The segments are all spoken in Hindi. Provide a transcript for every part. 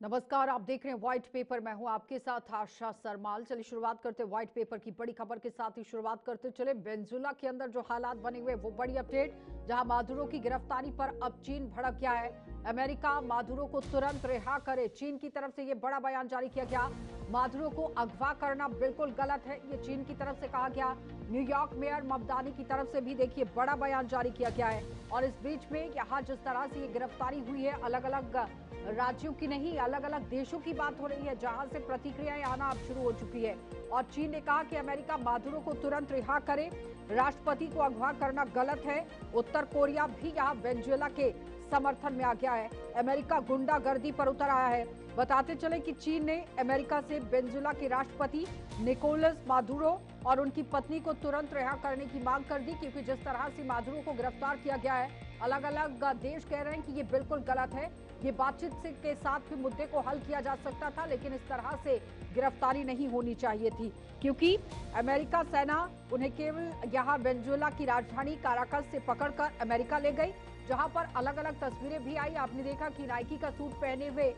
नमस्कार, आप देख रहे हैं व्हाइट पेपर। मैं हूं आपके साथ आशा सरमाल। चलिए शुरुआत करते हैं व्हाइट पेपर की बड़ी खबर के साथ ही शुरुआत करते चले। वेनेजुएला के अंदर जो हालात बने हुए वो बड़ी अपडेट, जहां मादुरो की गिरफ्तारी पर अब चीन भड़क गया है। अमेरिका मादुरो को तुरंत रिहा करे, चीन की तरफ से ये बड़ा बयान जारी किया गया। मादुरो को अगवा करना बिल्कुल गलत है, ये चीन की तरफ से कहा गया। न्यूयॉर्क मेयर ममदानी की तरफ से भी देखिए बड़ा बयान जारी किया गया है। और इस बीच में यहाँ जिस तरह से ये गिरफ्तारी हुई है, अलग अलग राज्यों की नहीं, अलग अलग देशों की बात हो रही है, जहां से प्रतिक्रियाएं आना अब शुरू हो चुकी है। और चीन ने कहा कि अमेरिका मादुरो को तुरंत रिहा करे, राष्ट्रपति को अगवा करना गलत है। उत्तर कोरिया भी यहाँ वेनेजुएला के समर्थन में आ गया है। अमेरिका गुंडागर्दी पर उतर आया है। बताते चले कि चीन ने अमेरिका से वेनेजुएला के राष्ट्रपति निकोलस मादुरो और उनकी पत्नी को तुरंत रिहा करने की मांग कर दी, क्योंकि जिस तरह से मादुरो को गिरफ्तार किया गया है, अलग अलग देश कह रहे हैं कि ये बिल्कुल गलत है। ये बातचीत के साथ भी मुद्दे को हल किया जा सकता था, लेकिन इस तरह से गिरफ्तारी नहीं होनी चाहिए थी, क्योंकि अमेरिका सेना उन्हें केवल यहाँ वेनेजुएला की राजधानी काराकस से पकड़कर अमेरिका ले गई, जहां पर अलग अलग तस्वीरें भी आई। आपने देखा कि नाइकी का सूट पहने हुए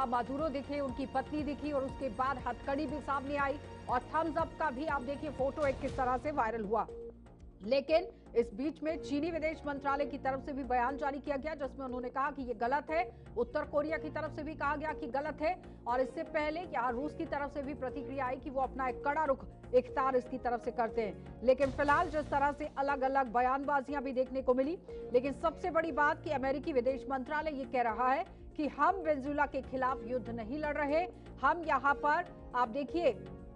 मादुरो दिखे, उनकी पत्नी दिखी, और उसके बाद हथकड़ी भी सामने आई और थम्स अप का भी आप देखिए फोटो एक किस तरह से वायरल हुआ। लेकिन इस बीच में चीनी विदेश मंत्रालय की तरफ से भी बयान जारी किया गया, जिसमें उन्होंने कहा कि ये गलत है। उत्तर कोरिया की तरफ से भी कहा गया कि गलत है, और इससे पहले यहाँ रूस की तरफ से भी प्रतिक्रिया आई कि वो अपना एक कड़ा रुख इख्तियार इसकी तरफ से करते हैं। लेकिन फिलहाल जिस तरह से अलग अलग बयानबाजियां भी देखने को मिली, लेकिन सबसे बड़ी बात कि अमेरिकी विदेश मंत्रालय ये कह रहा है कि हम वेनेजुएला के खिलाफ युद्ध नहीं लड़ रहे। हम यहाँ पर आप देखिए,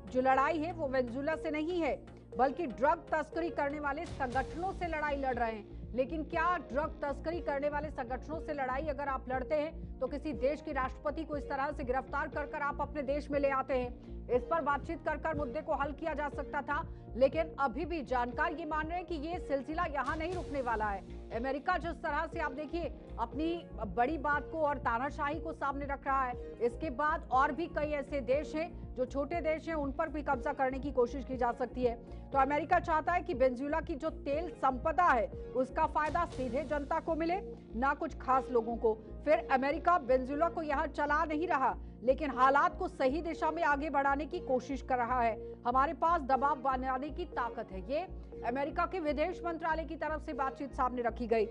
जो लड़ाई है वो वेनेजुएला से नहीं है, बल्कि ड्रग तस्करी करने वाले संगठनों से लड़ाई लड़ रहे हैं। लेकिन क्या ड्रग तस्करी करने वाले संगठनों से लड़ाई अगर आप लड़ते हैं तो किसी देश के राष्ट्रपति को इस तरह से गिरफ्तार कर आप अपने देश में ले आते हैं? इस पर बातचीत कर मुद्दे को हल किया जा सकता था। लेकिन अभी भी जानकार ये मान रहे हैं कि ये सिलसिला यहाँ नहीं रुकने वाला है। अमेरिका जिस तरह से आप देखिए अपनी बड़ी बात को और तानाशाही को सामने रख रहा है, इसके बाद और भी कई ऐसे देश हैं जो छोटे देश हैं, उन पर भी कब्जा करने की कोशिश की जा सकती है। तो अमेरिका चाहता है कि वेनेजुएला की जो तेल संपदा है उसका फायदा सीधे जनता को मिले, ना कुछ खास लोगों को। फिर अमेरिका वेनेजुएला को यहाँ चला नहीं रहा, लेकिन हालात को सही दिशा में आगे बढ़ाने की कोशिश कर रहा है। हमारे पास दबाव बनाने की ताकत है, ये अमेरिका के विदेश मंत्रालय की तरफ से बातचीत सामने रखी गई।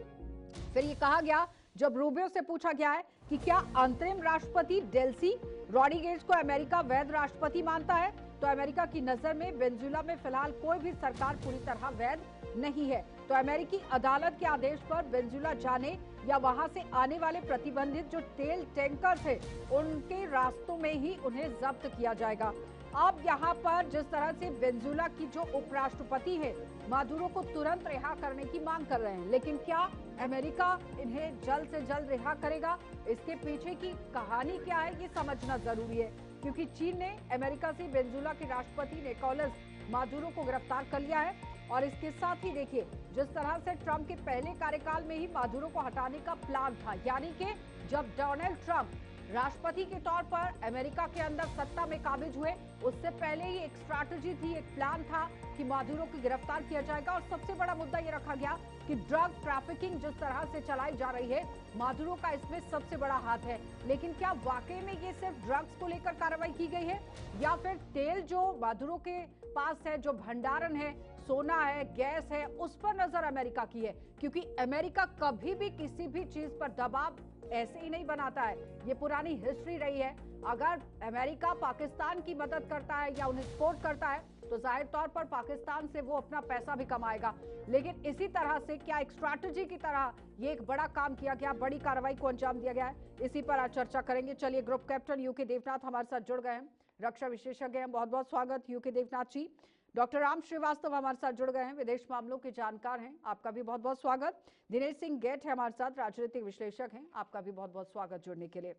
फिर ये कहा गया, जब रूबियो से पूछा गया है कि क्या अंतरिम राष्ट्रपति डेल्सी रॉड्रिगेज को अमेरिका वैध राष्ट्रपति मानता है, तो अमेरिका की नजर में वेनेजुएला में फिलहाल कोई भी सरकार पूरी तरह वैध नहीं है। तो अमेरिकी अदालत के आदेश पर वेनेजुएला जाने या वहां से आने वाले प्रतिबंधित जो तेल टैंकर थे, उनके रास्तों में ही उन्हें जब्त किया जाएगा। अब यहाँ पर जिस तरह से वेनेजुएला की जो उपराष्ट्रपति है मादुरो को तुरंत रिहा करने की मांग कर रहे हैं, लेकिन क्या अमेरिका इन्हें जल्द से जल्द रिहा करेगा? इसके पीछे की कहानी क्या है ये समझना जरूरी है, क्योंकि चीन ने अमेरिका से वेनेजुएला के राष्ट्रपति निकोलस मादुरो को गिरफ्तार कर लिया है। और इसके साथ ही देखिए जिस तरह से ट्रंप के पहले कार्यकाल में ही मादुरो को हटाने का प्लान था, यानी कि जब डोनाल्ड ट्रंप राष्ट्रपति के तौर पर अमेरिका के अंदर सत्ता में काबिज हुए, उससे पहले ही एक स्ट्रैटेजी थी, एक प्लान था कि मादुरो को गिरफ्तार किया जाएगा। और सबसे बड़ा मुद्दा ये रखा गया कि ड्रग ट्रैफिकिंग जिस तरह से चलाई जा रही है, मादुरो का इसमें सबसे बड़ा हाथ है। लेकिन क्या वाकई में ये सिर्फ ड्रग्स को लेकर कार्रवाई की गई है, या फिर तेल जो मादुरो के पास है, जो भंडारण है, सोना है, गैस है, उस पर नजर अमेरिका की है? क्योंकि अमेरिका कभी भी किसी भी चीज पर दबाव ऐसे ही नहीं बनाता है, ये पुरानी हिस्ट्री रही है। अगर अमेरिका पाकिस्तान की मदद करता है या उन्हें सपोर्ट करता है, तो जाहिर तौर पर पाकिस्तान से वो अपना पैसा भी कमाएगा। लेकिन इसी तरह से क्या एक स्ट्रैटेजी की तरह ये एक बड़ा काम किया गया, बड़ी कार्रवाई को अंजाम दिया गया है, इसी पर आज चर्चा करेंगे। चलिए, ग्रुप कैप्टन यूके देवनाथ हमारे साथ जुड़ गए हैं, रक्षा विशेषज्ञ हैं। बहुत बहुत स्वागत यूके देवनाथ जी। डॉक्टर राम श्रीवास्तव हमारे साथ जुड़ गए हैं, विदेश मामलों के जानकार हैं, आपका भी बहुत बहुत स्वागत। दिनेश सिंह गेट है हमारे साथ, राजनीतिक विश्लेषक हैं, आपका भी बहुत बहुत स्वागत जुड़ने के लिए।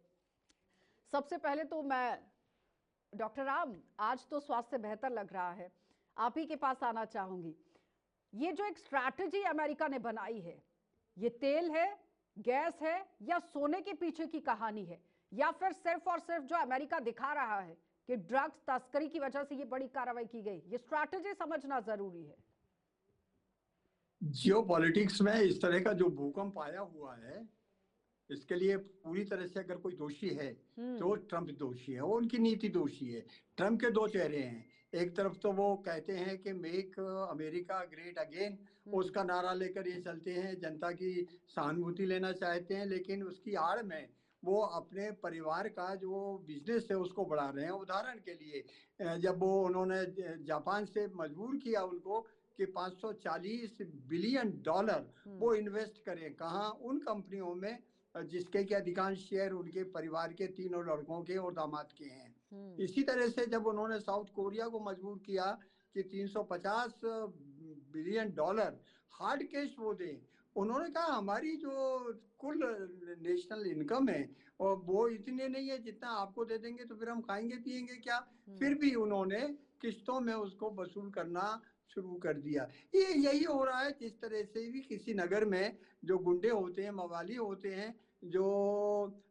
सबसे पहले तो मैं डॉक्टर राम, आज तो स्वास्थ्य बेहतर लग रहा है, आप ही के पास आना चाहूंगी। ये जो एक स्ट्रैटेजी अमेरिका ने बनाई है, ये तेल है, गैस है, या सोने के पीछे की कहानी है, या फिर सिर्फ और सिर्फ जो अमेरिका दिखा रहा है कि ड्रग्स तस्करी की वजह से ये बड़ी कार्रवाई की गई? ये स्ट्रैटेजी समझना जरूरी है। जियो पॉलिटिक्स में इस तरह का जो भूकंप आया हुआ है, इसके लिए पूरी तरह से अगर कोई दोषी है तो ट्रंप दोषी है, वो उनकी नीति दोषी है। ट्रंप के दो चेहरे हैं, एक तरफ तो वो कहते हैं कि मेक अमेरिका ग्रेट अगेन, उसका नारा लेकर ये चलते हैं, जनता की सहानुभूति लेना चाहते हैं, लेकिन उसकी आड़ में वो अपने परिवार का जो बिजनेस है उसको बढ़ा रहे हैं। उदाहरण के लिए जब वो उन्होंने जापान से मजबूर किया उनको कि 540 बिलियन डॉलर वो इन्वेस्ट करें, कहाँ? उन कंपनियों में जिसके के अधिकांश शेयर उनके परिवार के तीनों लड़कों के और दामाद के हैं। इसी तरह से जब उन्होंने साउथ कोरिया को मजबूर किया कि 350 बिलियन डॉलर हार्ड कैश वो दें, उन्होंने कहा हमारी जो कुल नेशनल इनकम है और वो इतने नहीं है, जितना आपको दे देंगे तो फिर हम खाएंगे पिएंगे क्या? फिर भी उन्होंने किस्तों में उसको वसूल करना शुरू कर दिया। ये यही हो रहा है। जिस तरह से भी किसी नगर में जो गुंडे होते हैं, मवाली होते हैं, जो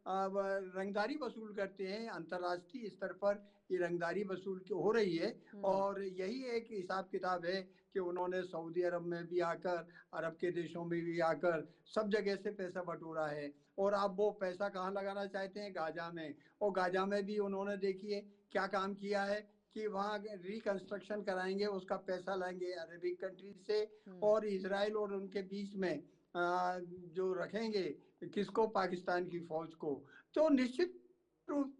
रंगदारी वसूल करते हैं, अंतर्राष्ट्रीय स्तर पर ये रंगदारी वसूल हो रही है। और यही एक हिसाब किताब है कि उन्होंने सऊदी अरब में भी आकर, अरब के देशों में भी आकर सब जगह से पैसा बटोरा है। और अब वो पैसा कहाँ लगाना चाहते हैं? गाजा में। और गाजा में भी उन्होंने देखिए क्या काम किया है कि वहाँ रिकंस्ट्रक्शन कराएंगे, उसका पैसा लाएंगे अरबिक कंट्री से और इजराइल और उनके बीच में जो रखेंगे किसको? पाकिस्तान की फौज को। तो निश्चित रूप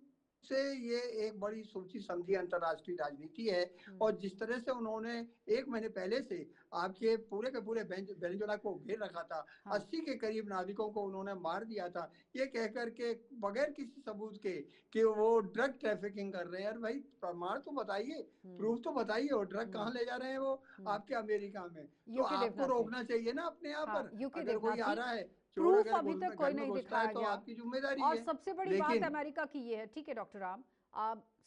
से ये एक बड़ी सोची समझी अंतर्राष्ट्रीय राजनीति है। और जिस तरह से उन्होंने 1 महीने पहले से आपके पूरे के पूरे वेनेजुएला को घेर रखा था, 80 के करीब नाविकों को उन्होंने मार दिया था, ये कहकर के बगैर किसी सबूत के कि वो ड्रग ट्रैफिकिंग कर रहे हैं। यार भाई, प्रमाण तो बताइए, प्रूफ तो बताइए। और ड्रग कहाँ ले जा रहे हैं वो? आपके अमेरिका में। तो आपको रोकना चाहिए ना अपने यहाँ पर। अगर कोई आ रहा है, प्रूफ अभी तक कोई नहीं दिखाया तो गया, आपकी जिम्मेदारी और है। सबसे बड़ी बात अमेरिका की ये है, ठीक है डॉक्टर राम,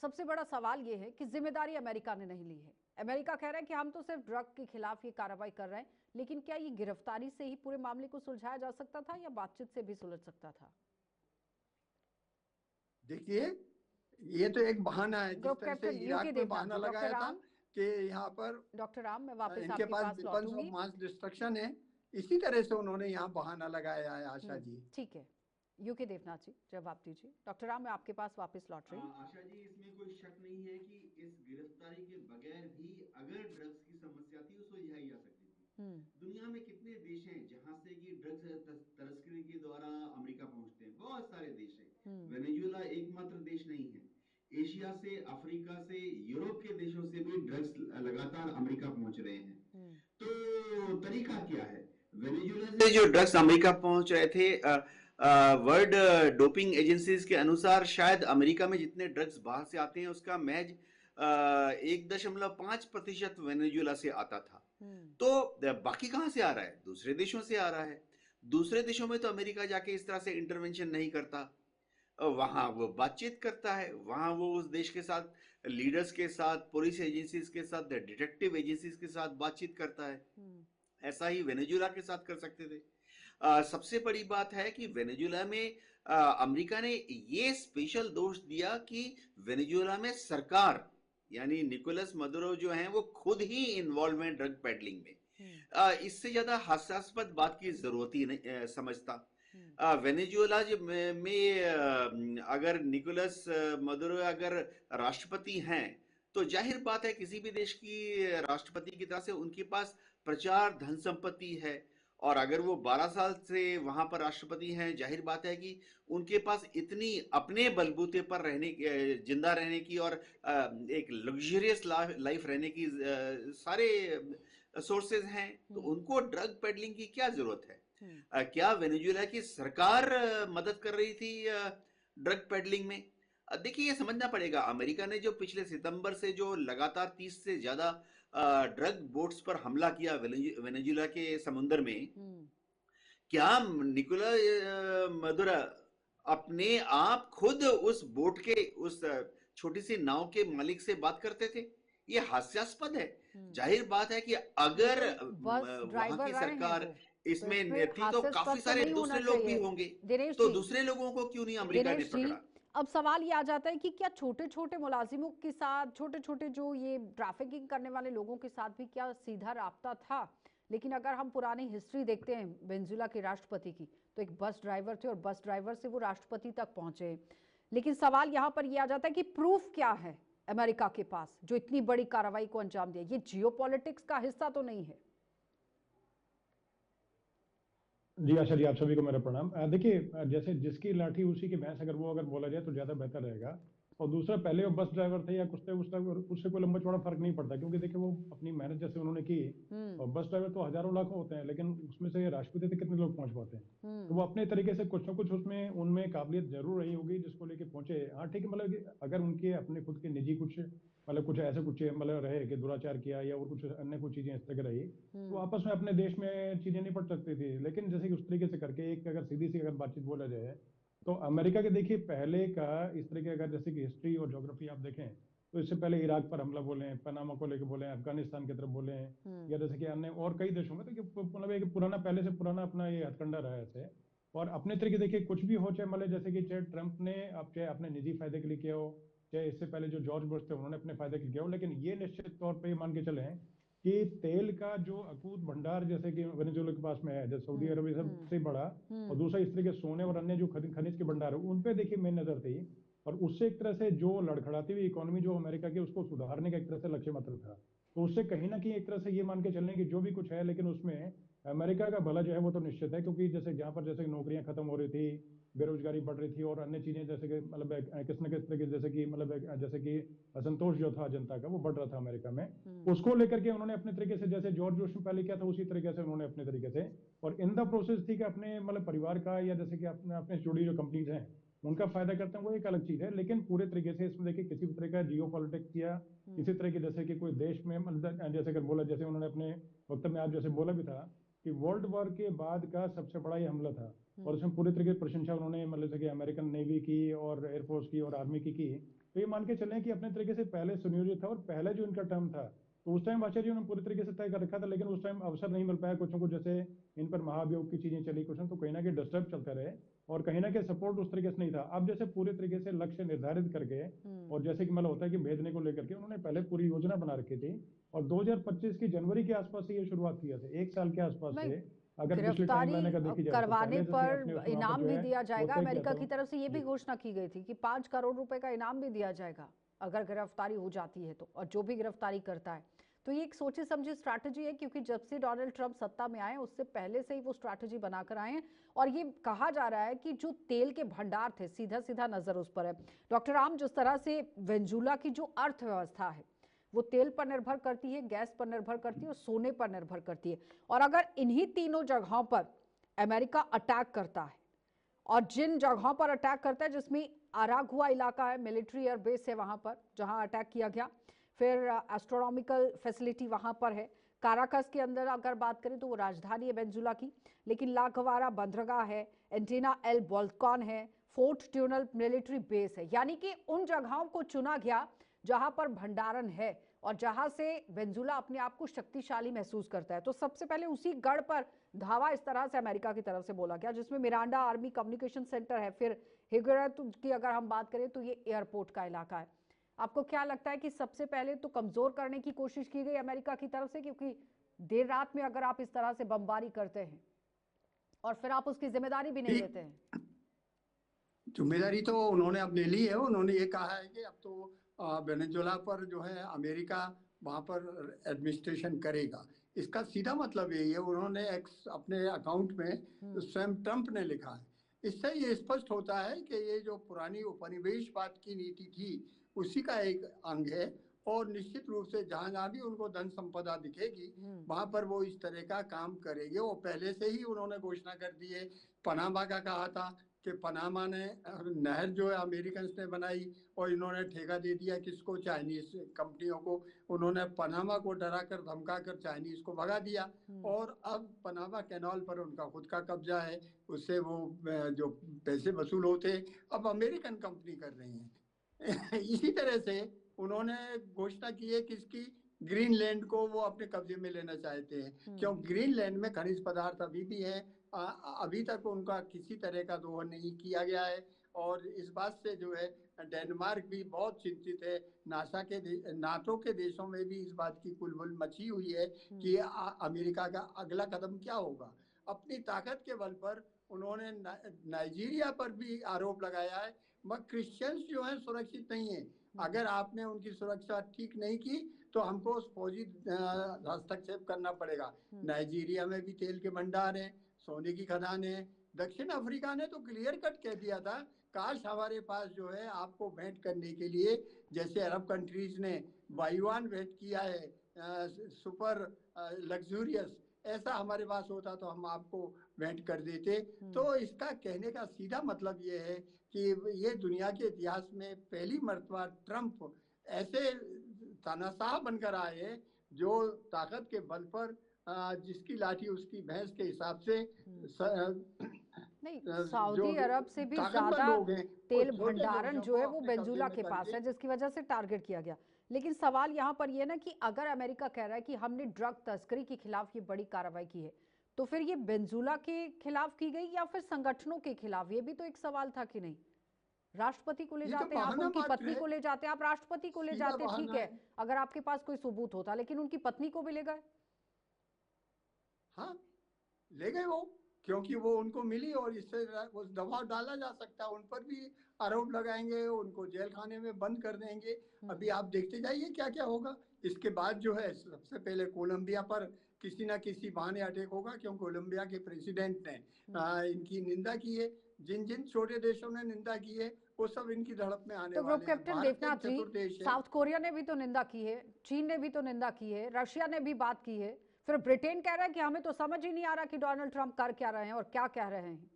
सबसे बड़ा सवाल ये है कि जिम्मेदारी अमेरिका ने नहीं ली है। अमेरिका कह रहा है कि हम तो सिर्फ ड्रग के खिलाफ ये कार्रवाई कर रहे हैं, लेकिन क्या ये गिरफ्तारी से ही पूरे मामले को सुलझाया जा सकता था या बातचीत से भी सुलझ सकता था? देखिए, ये तो एक बहाना है, जिस तरह से इराक में बहाना लगाया था कि यहाँ पर डॉक्टर राम, मैं वापस इनके आपके पास पास वेपन्स ऑफ मास डिस्ट्रक्शन है, इसी तरह से उन्होंने यहाँ बहाना लगाया है। आशा जी, ठीक है, यूके देवनाथ जी जवाब दीजिए। डॉक्टर राम, मैं आपके पास वापस लौट रही हूँ। आशा जी, इसमें कोई शक नहीं है कि इस गिरफ्तारी के बगैर भी अगर ड्रग्स की समस्या थी, उसको सुलझाई जा सकती थी। दुनिया में कितने देश हैं जहां से कि ड्रग्स तस्करी के द्वारा अमेरिका पहुंचते हैं? बहुत सारे देश हैं। वेनेजुएला एकमात्र देश नहीं है। एशिया से, अफ्रीका से, यूरोप के देशों से भी ड्रग्स लगातार अमेरिका पहुंच रहे हैं। तो तरीका क्या है? वेनेजुएला से जो ड्रग्स अमेरिका पहुंच रहे थे, वर्ल्ड डोपिंग एजेंसीज के अनुसार शायद अमेरिका में जितने ड्रग्स बाहर से आते हैं उसका महज 1.5% वेनेजुएला से आता था। तो बाकी कहां से आ रहा है? दूसरे देशों से आ रहा है। दूसरे देशों में तो अमेरिका जाके इस तरह से इंटरवेंशन नहीं करता, वहां वो बातचीत करता है, वहां वो उस देश के साथ, लीडर्स के साथ, पुलिस एजेंसीज के साथ, डिटेक्टिव एजेंसीज के साथ बातचीत करता है। ऐसा ही वेनेजुएला के साथ कर सकते थे। सबसे बड़ी बात है कि वेनेजुएला में अमेरिका ने ये स्पेशल दोष दिया कि वेनेजुएला में सरकार यानी निकोलस मदुरो जो हैं वो खुद ही इन्वॉल्व हैं ड्रग पेडलिंग में। इससे ज्यादा हास्यास्पद बात की जरूरत ही नहीं समझता। वेनेजुएला में अगर निकोलस मदुरो अगर राष्ट्रपति हैं तो जाहिर बात है किसी भी देश की राष्ट्रपति की तरह से उनके पास प्रचार धन संपत्ति है। और अगर वो 12 साल से वहां पर राष्ट्रपति हैं, जाहिर बात है कि उनके पास इतनी अपने बलबूते पर रहने, जिंदा रहने की और एक लग्जरियस लाइफ रहने की सारे सोर्सेज हैं। तो उनको ड्रग पेडलिंग की क्या जरूरत है? क्या वेनेजुएला की सरकार मदद कर रही थी ड्रग पेडलिंग में? देखिए, ये समझना पड़ेगा, अमेरिका ने जो पिछले सितंबर से जो लगातार 30 से ज्यादा ड्रग बोट्स पर हमला किया वेनेजुएला के समुद्र में, क्या निकोला मदुरो अपने आप खुद उस बोट के, उस छोटी सी नाव के मालिक से बात करते थे? ये हास्यास्पद है। जाहिर बात है कि अगर वहां की सरकार इसमें थी तो काफी सारे दूसरे लोग भी होंगे, तो दूसरे लोगों को क्यों नहीं अमेरिका ने पकड़ा? अब सवाल ये आ जाता है कि क्या छोटे छोटे मुलाजिमों के साथ, छोटे छोटे जो ये ट्रैफिकिंग करने वाले लोगों के साथ भी क्या सीधा राब्ता था? लेकिन अगर हम पुरानी हिस्ट्री देखते हैं वेनेजुएला के राष्ट्रपति की, तो एक बस ड्राइवर थे और बस ड्राइवर से वो राष्ट्रपति तक पहुंचे। लेकिन सवाल यहां पर ये आ जाता है कि प्रूफ क्या है अमेरिका के पास जो इतनी बड़ी कार्रवाई को अंजाम दिया? ये जियोपॉलिटिक्स का हिस्सा तो नहीं है? जी आशा जी, आप सभी को मेरा प्रणाम। देखिए, जैसे जिसकी लाठी उसी की भैंस, अगर वो बोला जाए तो ज्यादा बेहतर रहेगा। और दूसरा, पहले वो बस ड्राइवर थे या कुछ थे, उससे कोई लंबा चौड़ा फर्क नहीं पड़ता, क्योंकि देखिए वो अपनी मेहनत जैसे उन्होंने की। और बस ड्राइवर तो हजारों लाखों होते हैं, लेकिन उसमें से राष्ट्रपति तक कितने लोग पहुंच पाते हैं? तो वो अपने तरीके से कुछ ना कुछ उसमें उनमें काबिलियत जरूर रही होगी जिसको लेके पहुंचे। हाँ ठीक है, मतलब कि अगर उनके अपने खुद के निजी कुछ कुछ ऐसे कुछ रहे कि दुराचार किया या और कुछ अन्य कुछ चीजें इस तरह की रही, तो आपस में अपने देश में चीजें नहीं पड़ सकती थी। लेकिन जैसे कि उस तरीके से करके एक अगर सीधी सी अगर बातचीत बोला जाए, तो अमेरिका के देखिए पहले का इस तरह के अगर जैसे कि हिस्ट्री और ज्योग्राफी आप देखें, तो इससे पहले इराक पर हमला बोले, पनामा को लेकर बोले, अफगानिस्तान की तरफ बोले, या जैसे कि अन्य और कई देशों में, तो मतलब एक पुराना पहले से पुराना अपना ये हथकंडा रहा है ऐसे। और अपने तरीके देखिए कुछ भी हो, चाहे जैसे कि चाहे ट्रंप ने अब चाहे अपने निजी फायदे के लिए किया हो, चाहे इससे पहले जो जॉर्ज बुश थे उन्होंने अपने फायदे के लिए किया हो, लेकिन ये निश्चित तौर पर मान के चले कि तेल का जो अकूत भंडार जैसे कि वेनेजुएला के पास में है, जैसे सऊदी अरब सबसे बड़ा, और दूसरा इस तरह के सोने और अन्य जो खनिज के भंडार है, उन पे देखिए मेन नजर थी। और उससे एक तरह से जो लड़खड़ाती हुई इकोनॉमी जो अमेरिका की, उसको सुधारने का एक तरह से लक्ष्य मात्र था। तो उससे कहीं ना कहीं एक तरह से ये मान के चलने की जो भी कुछ है, लेकिन उसमें अमेरिका का भला जो है वो तो निश्चित है, क्योंकि जैसे जहाँ पर जैसे नौकरियां खत्म हो रही थी, बेरोजगारी बढ़ रही थी और अन्य चीजें जैसे कि किस न किस तरह की जैसे कि असंतोष जो था जनता का वो बढ़ रहा था अमेरिका में, उसको लेकर के उन्होंने अपने तरीके से जैसे जॉर्ज बुश ने पहले किया था उसी तरीके से उन्होंने अपने तरीके से, और इन द प्रोसेस थी कि अपने परिवार का या जैसे कि अपने अपने से जुड़ी जो कंपनीज हैं उनका फायदा करते हैं, वो एक अलग चीज है। लेकिन पूरे तरीके से इसमें देखिए किसी भी तरह का जियो पॉलिटिक्स या किसी तरह की जैसे कि कोई देश में जैसे अगर बोला, जैसे उन्होंने अपने वक्तव्य में आज जैसे बोला भी था कि वर्ल्ड वॉर के बाद का सबसे बड़ा ये हमला था, और उसमें पूरी तरीके से प्रशंसा उन्होंने जैसे कि अमेरिकन नेवी की और एयरफोर्स की और आर्मी की। तो ये मान के चलें कि अपने तरीके से पहले सुनियोजित था, और पहले जो इनका टर्म था तो उस टाइम आचार्य जी ने पूरी तरीके से तय कर रखा था, लेकिन उस टाइम अवसर नहीं मिल पाया कुछ न कुछ, जैसे इन पर महाभियोग की चीजें चली कुछ, तो कहीं ना कहीं डिस्टर्ब चलते रहे और कहीं ना कहीं सपोर्ट उस तरीके से नहीं था। अब जैसे पूरे तरीके से लक्ष्य निर्धारित करके और जैसे कि होता है कि भेजने को लेकर के उन्होंने पहले पूरी योजना बना रखी थी, और 2025 की जनवरी के आसपास से ये शुरुआत किया था, एक साल के आसपास से। अगर पिछले गिरफ्तारी टाइमलाइन का देखी जाए तो करवाने पहले जैसे अपने पर उसमें वहां पर इनाम जो भी है दिया वो जाएगा। तय किया अमेरिका था। की तरफ से ये भी जी घोषणा की गई थी कि 5 करोड़ रुपए का इनाम भी दिया जाएगा अगर गिरफ्तारी हो जाती है तो, और जो भी गिरफ्तारी करता है। तो ये एक सोची समझी स्ट्रैटेजी है, क्योंकि जब से डोनाल्ड ट्रंप सत्ता में आए उससे पहले से ही वो स्ट्रैटेजी बनाकर आए हैं। और ये कहा जा रहा है कि जो तेल के भंडार थे, सीधा सीधा नजर उस पर है। डॉक्टर राम, जिस तरह से वेनेजुएला की जो अर्थव्यवस्था है वो तेल पर निर्भर करती है, गैस पर निर्भर करती है और सोने पर निर्भर करती है, और अगर इन्हीं तीनों जगहों पर अमेरिका अटैक करता है, और जिन जगहों पर अटैक करता है जिसमें अरागुआ इलाका है, मिलिट्री एयर बेस है वहां पर जहां अटैक किया गया, फिर एस्ट्रोनॉमिकल फैसिलिटी वहां पर है, काराकस के अंदर अगर बात करें तो वो राजधानी है वेनेजुएला की, लेकिन ला गवारा बंदरगाह है, एंटीना एल बॉल्कान है, फोर्ट ट्यूनल मिलिट्री बेस है। यानी कि उन जगहों को चुना गया जहां पर भंडारण है और जहां से वेनेजुएला अपने आप को शक्तिशाली महसूस करता है। तो सबसे पहले उसी गढ़ पर धावा इस तरह से अमेरिका की तरफ से बोला गया, जिसमें मिरांडा आर्मी कम्युनिकेशन सेंटर है, फिर हिगरत की अगर हम बात करें तो ये एयरपोर्ट का इलाका है। आपको क्या लगता है कि सबसे पहले तो कमजोर करने की कोशिश की गई अमेरिका की तरफ से, क्योंकि देर रात में अगर आप इस तरह से बमबारी करते हैं और फिर आप उसकी जिम्मेदारी भी नहीं लेते हैं? जिम्मेदारी तो उन्होंने अब ले ली है। उन्होंने ये कहा है कि अब तो वेनेजुएला पर जो है अमेरिका वहां पर एडमिनिस्ट्रेशन करेगा। इसका सीधा मतलब यही है, उन्होंने अपने अकाउंट में स्वयं ट्रंप ने लिखा है। इससे ये स्पष्ट होता है कि ये जो पुरानी उपनिवेशवाद की नीति थी उसी का एक अंग है, और निश्चित रूप से जहां जहां भी उनको धन संपदा दिखेगी वहां पर वो इस तरह का काम करेंगे। वो पहले से ही उन्होंने घोषणा कर दी है। पनामा का कहा था कि पनामा ने नहर जो है अमेरिकन ने बनाई और इन्होंने ठेका दे दिया किसको, चाइनीज कंपनियों को। उन्होंने पनामा को डरा कर धमका कर चाइनीज को भगा दिया, और अब पनामा कैनाल पर उनका खुद का कब्जा है। उससे वो जो पैसे वसूल होते अब अमेरिकन कंपनी कर रही है। इसी तरह से उन्होंने घोषणा की है कि इसकी ग्रीनलैंड को वो अपने कब्जे में लेना चाहते हैं, क्यों ग्रीनलैंड में खनिज पदार्थ अभी भी है। अभी तक उनका किसी तरह का दोहन नहीं किया गया है। और इस बात से जो है डेनमार्क भी बहुत चिंतित है। नाटो के देशों में भी इस बात की कुलबुल मची हुई है कि अमेरिका का अगला कदम क्या होगा। अपनी ताकत के बल पर उन्होंने नाइजीरिया पर भी आरोप लगाया है, मगर क्रिश्चियंस जो हैं सुरक्षित नहीं है। अगर आपने उनकी सुरक्षा ठीक नहीं की तो हमको फौजी हस्तक्षेप करना पड़ेगा। नाइजीरिया में भी तेल के भंडार हैं, सोने की खदान है। दक्षिण अफ्रीका ने तो क्लियर कट कह दिया था, काश हमारे पास जो है आपको भेंट करने के लिए, जैसे अरब कंट्रीज ने वायुयान भेंट किया है सुपर लग्जूरियस, ऐसा हमारे पास होता तो हम आपको भेंट कर देते। तो इसका कहने का सीधा मतलब ये है कि ये दुनिया के इतिहास में पहली मर्तबा ट्रंप ऐसे तानाशाह बनकर आए जो ताकत के बल पर जिसकी लाठी उसकी भैंस के हिसाब से नहीं, सऊदी अरब से भी ज्यादा तेल भंडारण जो है वो वेनेजुएला के पास है, जिसकी वजह से टारगेट किया गया। लेकिन सवाल यहाँ पर यह ना कि अगर अमेरिका कह रहा है कि हमने ड्रग तस्करी के खिलाफ ये बड़ी कार्रवाई की है, तो फिर ये वेनेजुएला के खिलाफ की गई या फिर संगठनों के खिलाफ? ये भी तो एक सवाल था कि नहीं। राष्ट्रपति को ले जाते हैं आप, उनकी पत्नी को ले जाते हैं आप, राष्ट्रपति को ले जाते, ठीक है अगर आपके पास कोई सबूत होता, लेकिन उनकी पत्नी को भी ले गए। हाँ ले गए वो, क्योंकि वो उनको मिली और इससे वो दबाव डाला जा सकता है, उन पर भी आरोप लगाएंगे, उनको जेल खाने में बंद कर देंगे। अभी आप देखते जाइए क्या क्या होगा। इसके बाद जो है सबसे पहले कोलंबिया पर किसी ना किसी बहाने अटैक होगा, क्योंकि कोलंबिया के प्रेसिडेंट ने इनकी निंदा की है। जिन जिन छोटे देशों ने निंदा की है वो सब इनकी धड़प में आने वाले हैं। कैप्टन देवनाथ जी, साउथ कोरिया ने भी तो निंदा की है, चीन ने भी तो निंदा की है, रशिया ने भी बात की है, फिर ब्रिटेन कह रहा है कि हमें तो समझ ही नहीं आ रहा कि डोनाल्ड ट्रंप कर क्या रहे हैं और क्या कह रहे हैं।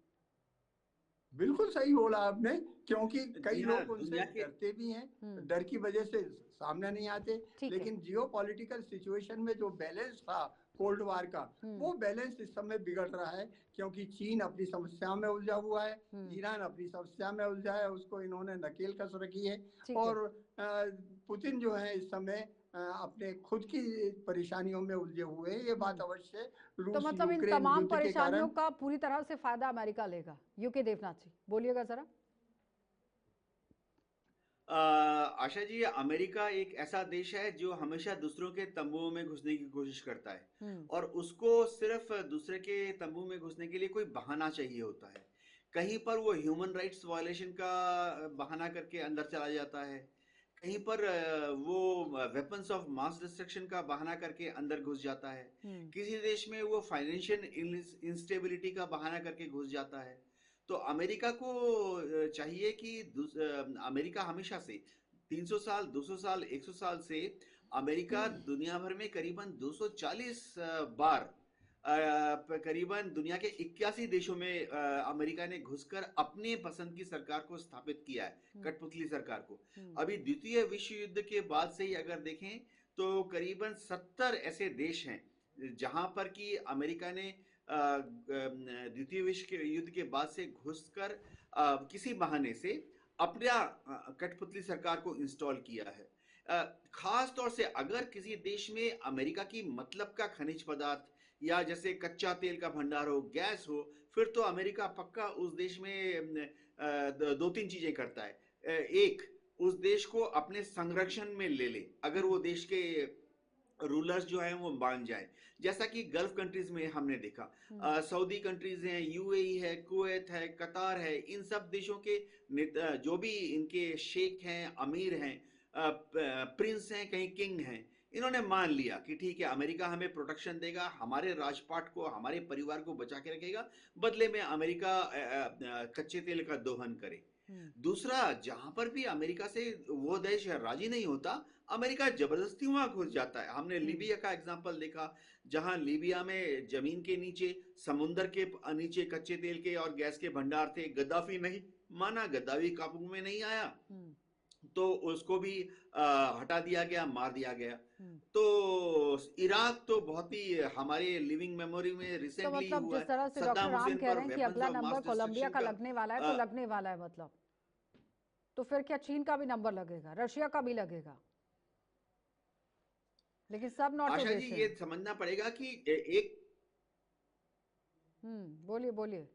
बिल्कुल सही बोला आपने, क्योंकि कई लोग उनसे डरते भी हैं, डर की वजह से सामने नहीं आते। लेकिन जियोपॉलिटिकल सिचुएशन में जो बैलेंस था कोल्ड वार का, वो बैलेंस इस समय बिगड़ रहा है, क्योंकि चीन अपनी समस्याओं में उलझा हुआ है, ईरान अपनी समस्या में उलझा है, उसको इन्होंने नकेल कस रखी है, और पुतिन जो है इस समय अपने खुद की परेशानियों में उलझे हुए हैं। ये बात अवश्य रूस तो मतलब इन तमाम परेशानियों का पूरी तरह से फायदा अमेरिका लेगा। यूके देवनाथ जी बोलिएगा जरा। आशा जी, अमेरिका एक ऐसा देश है जो हमेशा दूसरों के तंबुओं में घुसने की कोशिश करता है, और उसको सिर्फ दूसरे के तंबू में घुसने के लिए कोई बहाना चाहिए होता है। कहीं पर वो ह्यूमन राइट्स वायलेशन का बहाना करके अंदर चला जाता है, कहीं पर वो वेपन्स ऑफ मास डिस्ट्रक्शन का बहाना करके अंदर घुस जाता है, किसी देश में वो फाइनेंशियल इंस्टेबिलिटी का बहाना करके घुस जाता है। तो अमेरिका को चाहिए कि अमेरिका हमेशा से 300 साल 200 साल 100 साल से अमेरिका दुनिया भर में करीबन 240 बार करीबन दुनिया के 81 देशों में अमेरिका ने घुसकर अपने पसंद की सरकार को स्थापित किया है, कठपुतली सरकार को। अभी द्वितीय विश्व युद्ध के बाद से ही अगर देखें तो करीबन 70 ऐसे देश हैं जहां पर कि अमेरिका ने द्वितीय विश्व युद्ध के बाद से घुसकर किसी बहाने से अपना कठपुतली सरकार को इंस्टॉल किया है। खास तौर से अगर किसी देश में अमेरिका की मतलब का खनिज पदार्थ या जैसे कच्चा तेल का भंडार हो, गैस हो, फिर तो अमेरिका पक्का उस देश में दो तीन चीजें करता है। एक, उस देश को अपने संरक्षण में ले ले अगर वो देश के रूलर्स जो हैं वो मान जाए, जैसा कि गल्फ कंट्रीज में हमने देखा। सऊदी कंट्रीज हैं, यूएई है, कुवैत है, कतार है, इन सब देशों के जो भी इनके शेख हैं, अमीर हैं, प्रिंस हैं, कहीं किंग हैं, इन्होंने मान लिया कि ठीक है अमेरिका हमें प्रोटेक्शन देगा, हमारे राजपाट को, हमारे परिवार को बचा के रखेगा, बदले में अमेरिका कच्चे तेल का दोहन करे। दूसरा, जहां पर भी अमेरिका से वो देश राजी नहीं होता, अमेरिका जबरदस्ती वहां घुस जाता है। हमने लीबिया का एग्जांपल देखा, जहां लीबिया में जमीन के नीचे, समुद्र के नीचे कच्चे तेल के और गैस के भंडार थे। गद्दाफी नहीं माना, गद्दाफी काबू में नहीं आया, तो उसको भी हटा दिया गया, मार दिया गया। तो इराक तो बहुत ही हमारे लिविंग मेमोरी में रिसेंटली तो मतलब हुआ जिस तरह से डॉक्टर राम कह रहे हैं कि अगला नंबर कोलंबिया का लगने वाला है, तो लगने वाला है मतलब, तो फिर क्या चीन का भी नंबर लगेगा, रशिया का भी लगेगा? लेकिन सब नॉट आशा जी ये समझना पड़ेगा कि एक बोलिए बोलिए।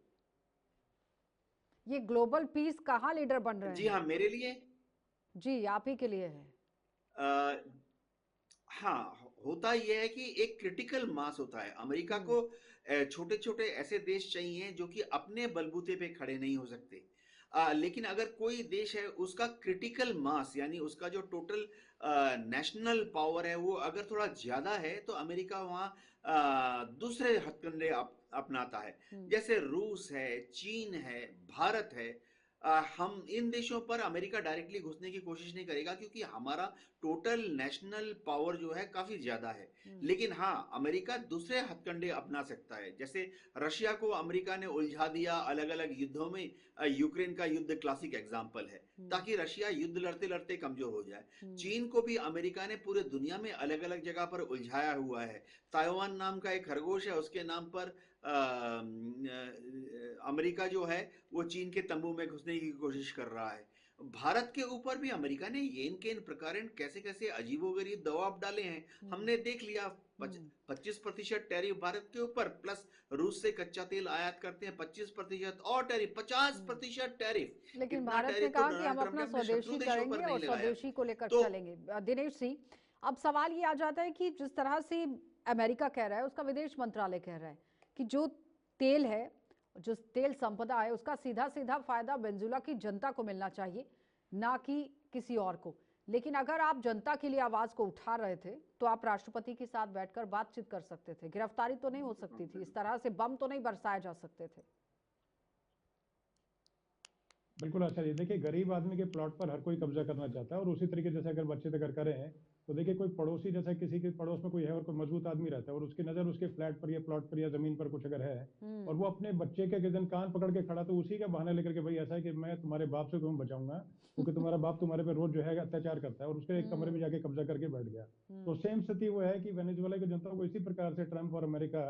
ये ग्लोबल पीस कहाँ लीडर बन रहे जी हैं? हाँ, मेरे लिए जी, आप ही के लिए है। अ, हाँ, होता ये है कि एक क्रिटिकल मास होता है। अमेरिका हम्म, को छोटे-छोटे ऐसे देश चाहिए जो कि अपने बलबूते पे खड़े नहीं हो सकते। लेकिन अगर कोई देश है उसका क्रिटिकल मास यानी उसका जो टोटल नेशनल पावर है वो अगर थोड़ा ज़्यादा है तो अमेरिका वहाँ दूसरे हथकंडे अपनाता है। हम्म, जैसे रूस है, चीन है, भारत है। हम इन देशों पर अमेरिका डायरेक्टली घुसने की कोशिश नहीं करेगा क्योंकि हमारा टोटल नेशनल पावर जो है काफी ज्यादा है। हम्म, लेकिन हाँ, अमेरिका दूसरे हथकंडे अपना सकता है। जैसे रशिया को अमेरिका ने उलझा दिया अलग अलग युद्धों में। यूक्रेन का युद्ध क्लासिक एग्जाम्पल है, हम्म, ताकि रशिया युद्ध लड़ते लड़ते कमजोर हो जाए। हम्म, चीन को भी अमेरिका ने पूरे दुनिया में अलग अलग जगह पर उलझाया हुआ है। ताइवान नाम का एक खरगोश है, उसके नाम पर अमेरिका जो है वो चीन के तंबू में घुसने की कोशिश कर रहा है। भारत के ऊपर भी अमेरिका ने येन केन प्रकारेण कैसे कैसे अजीबोगरीब दबाव डाले हैं, हम्म, हमने देख लिया। हम्म, 25% टैरिफ भारत के ऊपर, प्लस रूस से कच्चा तेल आयात करते हैं 25% और टैरिफ, पचास हम्म। प्रतिशत टैरिफ। लेकिन इतना भारत ने टैरिफ तो कहा कि हम डोनाल्ड ट्रंप ने अपना अपने शत्रु स्वदेशी देशों करेंगे पर और नहीं लगाया। स्वदेशी को लेकर तो चलेंगे। दिनेश सिंह, अब सवाल ये आ जाता है कि जिस तरह से अमेरिका कह रहा है, उसका विदेश मंत्रालय कह रहा है कि जो तेल है, जो तेल संपदा है, उसका सीधा सीधा फायदा वेनेजुएला की जनता को मिलना चाहिए, ना कि किसी और को। लेकिन अगर आप जनता के लिए आवाज को उठा रहे थे तो आप राष्ट्रपति के साथ बैठकर बातचीत कर सकते थे, गिरफ्तारी तो नहीं हो सकती थी, इस तरह से बम तो नहीं बरसाए जा सकते थे। बिल्कुल अच्छा जी। देखिए, गरीब आदमी के प्लॉट पर हर कोई कब्जा करना चाहता है, और उसी तरीके जैसे अगर बच्चे अगर करें तो देखिए, कोई पड़ोसी जैसे किसी के पड़ोस में कोई है और कोई मजबूत आदमी रहता है और उसकी नजर उसके फ्लैट पर या प्लॉट पर या जमीन पर कुछ अगर है, और वो अपने बच्चे के दिन कान पकड़ के खड़ा, तो उसी का बहाना लेकर के भाई ऐसा है कि मैं तुम्हारे बाप से तुम्हें बचाऊंगा क्योंकि तुम्हारा बाप तुम्हारे पे रोज जो है अत्याचार करता है, और उसके एक कमरे में जाके कब्जा करके बैठ गया। तो सेम स्थिति वो है कि वेनेजुएला की जनता को इसी प्रकार से ट्रंप और अमेरिका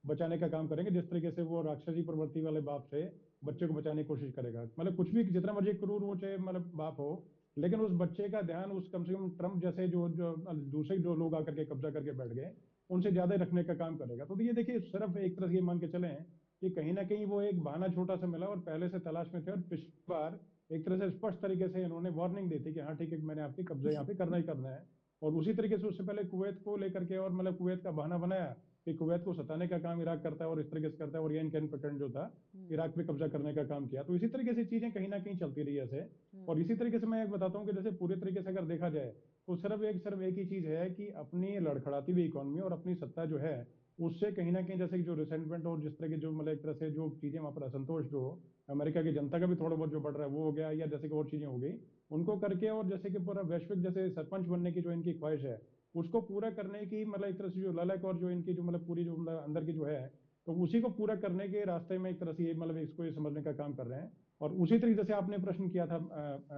बचाने का काम करेंगे, जिस तरीके से वो राक्षसी प्रवृत्ति वाले बाप से बच्चे को बचाने की कोशिश करेगा। मतलब कुछ भी जितना मर्जी क्रूर हो, चाहे मतलब बाप हो, लेकिन उस बच्चे का ध्यान उस कम से कम ट्रंप जैसे जो जो दूसरे जो लोग आकर के कब्जा करके बैठ गए उनसे ज्यादा रखने का काम करेगा। तो ये देखिए, सिर्फ एक तरह से ये मान के चले कि कहीं ना कहीं वो एक बहाना छोटा सा मिला और पहले से तलाश में थे, और पिछली बार एक तरह से स्पष्ट तरीके से इन्होंने वार्निंग दी थी कि हाँ ठीक है, मैंने आपकी कब्जा यहाँ पे करना ही करना है। और उसी तरीके से उससे पहले कुवैत को लेकर के, और मतलब कुवैत का बहाना बनाया कि कुवैत को सताने का काम इराक करता है और इस तरीके से करता है, और ये इनके पैटर्न जो था इराक पे कब्जा करने का काम किया। तो इसी तरीके से चीजें कहीं ना कहीं चलती रही ऐसे। और इसी तरीके से मैं एक बताता हूँ कि जैसे पूरे तरीके से अगर देखा जाए तो सिर्फ एक ही चीज है कि अपनी लड़खड़ाती हुई इकोनॉमी और अपनी सत्ता जो है उससे कहीं ना कहीं, जैसे कि जो रिसेंटमेंट और जिस तरह की जो मतलब एक तरह से जो चीजें वहां पर असंतोष जो अमेरिका की जनता का भी थोड़ा बहुत जो बढ़ रहा है वो हो गया, या जैसे कि और चीजें हो गई उनको करके, और जैसे कि पूरा वैश्विक जैसे सरपंच बनने की जो इनकी ख्वाहिश है उसको पूरा करने की, मतलब एक तरह से जो ललक और जो इनकी जो मतलब पूरी जो मतलब अंदर की जो है, तो उसी को पूरा करने के रास्ते में एक तरह से ये मतलब इसको ये समझने का काम कर रहे हैं। और उसी तरीके से आपने प्रश्न किया था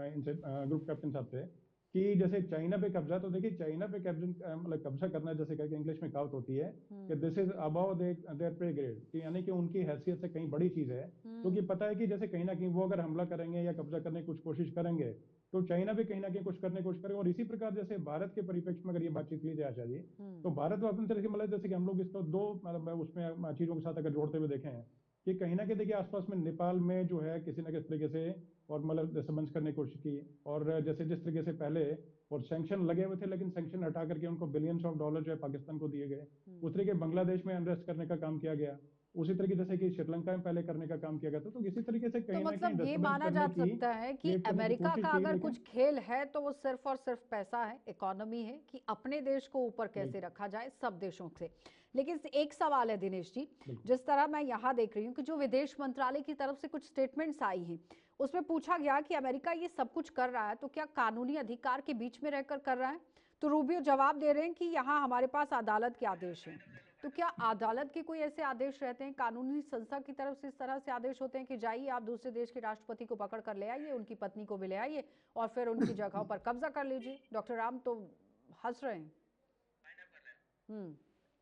इनसे ग्रुप कैप्टन साहब से कि जैसे चाइना पे कब्जा, तो देखिए चाइना पे मतलब कब्जा करना, जैसे कहकर इंग्लिश में कहावत होती है कि दिस इज अबाउ देयर पे ग्रेड, कि यानी कि उनकी हैसियत से कहीं बड़ी चीज है। क्योंकि पता है कि जैसे कहीं ना कहीं वो अगर हमला करेंगे या कब्जा करने की कुछ कोशिश करेंगे तो चाइना भी कहीं ना कहीं कुछ करने की कोशिश करेगा। और इसी प्रकार जैसे भारत के परिप्रेक्ष्य में अगर ये बातचीत ली जाए आशा जी, तो भारत अपनी तरह से मतलब जैसे कि हम लोग इसको दो मतलब उसमें चीजों के साथ अगर जोड़ते हुए देखें कि कहीं ना कहीं देखिए आसपास में नेपाल में जो है किसी न किसी तरीके से और मतलब डिस्टर्बेंस करने की कोशिश की, और जैसे जिस तरीके से पहले और सैंक्शन लगे हुए थे लेकिन सैंक्शन हटा करके उनको बिलियंस ऑफ डॉलर जो है पाकिस्तान को दिए गए, उस तरीके बांग्लादेश में अनरेस्ट करने का काम किया गया, उसी तरीके जैसे कि श्रीलंका में पहले करने का काम किया गया था। तो इसी तरीके से तो कहीं ना कहीं मतलब ये डिस्टर्बेंस माना जा करने की सकता है कि ये एक तरह की अमेरिका कोशिश का की, अगर लेकिन कुछ खेल है तो वो सिर्फ और सिर्फ पैसा है, इकोनॉमी है, कि अपने देश को ऊपर कैसे रखा जाए सब देशों से। लेकिन एक सवाल है दिनेश जी, जिस तरह मैं यहाँ देख रही हूँ कि जो विदेश मंत्रालय की तरफ से कुछ स्टेटमेंट्स आई हैं उसमें पूछा गया कि अमेरिका ये सब कुछ कर रहा है तो क्या कानूनी अधिकार के बीच में रहकर कर रहा है? तो रूबियो जवाब दे रहे हैं कि यहाँ हमारे पास अदालत के आदेश हैं। तो क्या अदालत के कोई ऐसे आदेश रहते हैं, कानूनी संस्था की तरफ से इस तरह से आदेश होते हैं कि जाइए आप दूसरे देश के राष्ट्रपति को पकड़ कर ले आइए, उनकी पत्नी को भी ले आइए और फिर उनकी जगहों पर कब्जा कर लीजिए? डॉक्टर राम तो हंस रहे हैं। नहीं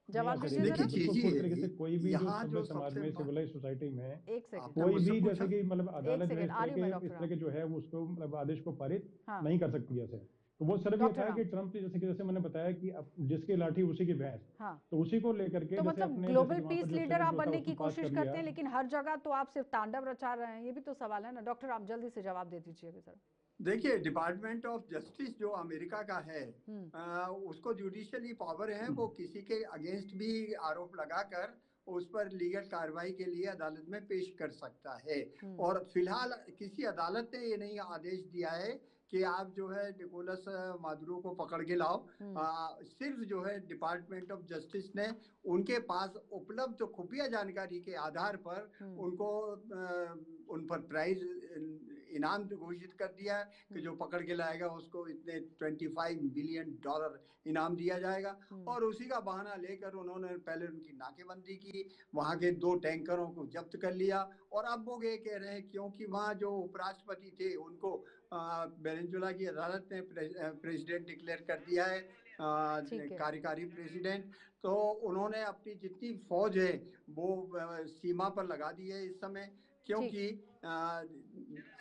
जवाब आशा जी, दीजिए देखिए जरा। देखिए बिल्कुल पूरी तरीके से चीजिए कोई भी जो यहाँ सभ्य जो समाज सबसे में सिविलाइज सोसाइटी में एक सेकेंड, आपने कोई मुझसे भी पूछा। जैसे कि मतलब एक अदालत जो है सेकेंड, आ रही हूँ मैं डॉक्टर इस तरह राम। के जो है वो उसको मतलब आदेश को पारित हाँ, नहीं कर सकती ऐसे। तो वो सिर्फ ये डॉक्टर था राम। कि ट्रम्प जैसे मैंने बताया कि अब जिसकी लाठी उसी की भैंस, हाँ, तो उसी को लेकर के तो जैसे मतलब अपने ग्लोबल जैसे वहां पीस पर जो लीडर सेनेट आप जो था बनने की उसमें पास कोशिश कर करते लिया। हैं, लेकिन हर जगह तो आप सिर्फ तांडव रचा रहे हैं, ये भी तो सवाल है ना। डॉक्टर राम जल्दी से जवाब दे दीजिए अभी जरा। देखिए, डिपार्टमेंट ऑफ जस्टिस जो अमेरिका का है, उसको जुडिशियली पावर है, वो किसी के अगेंस्ट भी आरोप लगाकर उस पर लीगल कार्रवाई के लिए अदालत में पेश कर सकता है। और फिलहाल किसी अदालत ने ये नहीं आदेश दिया है कि आप जो है निकोलस मादुरो को पकड़ के लाओ। सिर्फ जो है डिपार्टमेंट ऑफ जस्टिस ने उनके पास उपलब्ध खुफिया जानकारी के आधार पर उनको उन पर प्राइज इनाम घोषित कर दिया है कि जो पकड़ के लाएगा उसको इतने $25 बिलियन इनाम दिया जाएगा। और उसी का बहाना लेकर उन्होंने पहले उनकी नाकेबंदी की, वहां के 2 टैंकरों को जब्त कर लिया। और अब वो ये कह रहे हैं क्योंकि वहाँ जो उपराष्ट्रपति थे उनको वेनेजुएला की अदालत ने प्रेसिडेंट डिक्लेयर कर दिया है, कार्यकारी प्रेसिडेंट। तो उन्होंने अपनी जितनी फौज है वो सीमा पर लगा दी है इस समय, क्योंकि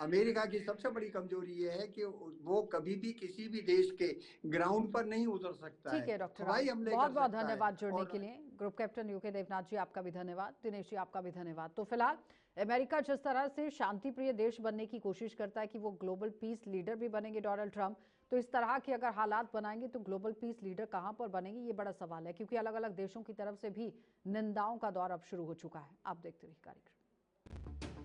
अमेरिका की सबसे बड़ी कमजोरी ये है कि वो कभी भी किसी भी देश के ग्राउंड पर नहीं उतर सकता है। ठीक है डॉक्टर हवाई राम, हमले बहुत कर बहुत सकता है। धन्यवाद जुड़ने और के लिए। ग्रुप कैप्टन यूके देवनाथ जी आपका भी धन्यवाद, दिनेश जी आपका भी धन्यवाद। तो फिलहाल अमेरिका जिस तरह से शांति प्रिय देश बनने की कोशिश करता है कि वो ग्लोबल पीस लीडर भी बनेंगे डोनाल्ड ट्रंप, तो इस तरह के अगर हालात बनाएंगे तो ग्लोबल पीस लीडर कहां पर बनेंगे, ये बड़ा सवाल है, क्योंकि अलग अलग देशों की तरफ से भी निंदाओं का दौर अब शुरू हो चुका है। आप देखते रहिए कार्यक्रम।